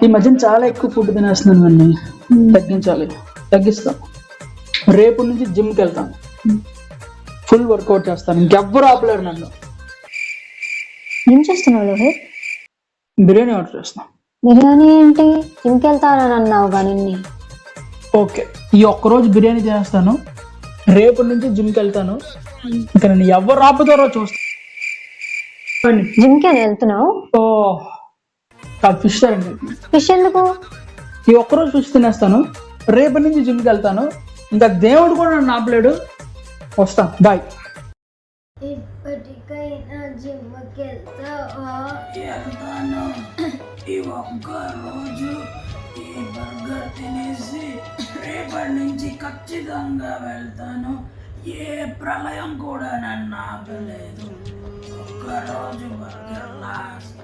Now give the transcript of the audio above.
ఈ మధ్యన చాలా ఎక్కువ ఫుడ్ తినేస్తున్నాను అన్ని. తగ్గించాలి, తగ్గిస్తాం. రేపు నుంచి జిమ్కి వెళ్తాను, ఫుల్ వర్కౌట్ చేస్తాను, ఇంకెవ్వరు ఆపలేరు నన్ను. ఏం చేస్తున్నావు లోహిత్? బిర్యానీ ఆర్డర్ చేస్తాను. బిర్యానీ ఏంటి? జిమ్కి వెళ్తానని అన్నావు కానీ ఓకే, ఈ ఒక్కరోజు బిర్యానీ తినేస్తాను, రేపు నుంచి జిమ్కి వెళ్తాను. ఇంకా నేను ఎవరు ఆపుతారో చూస్తాను. జిమ్కి వెళ్తున్నావు? ఓ ఫిష్ అండి. ఫిష్ ఎందుకు? ఈ ఒక్కరోజు ఫిష్ తినేస్తాను, రేపటి నుంచి జిమ్కి వెళ్తాను. ఇంకా దేవుడు కూడా నన్ను ఆపలేడు. వస్తాను, బాయ్. ఇప్పటికైనా జిమ్కి వెళ్తావా? వెళ్తాను. ఈ ఒక్క రోజు ఈ బర్గర్ తినేసి రేపటి నుంచి ఖచ్చితంగా వెళ్తాను. ఏ ప్రళయం కూడా నన్ను ఆపలేదు. ఒక్కరోజు బర్గర్ లాస్ట్.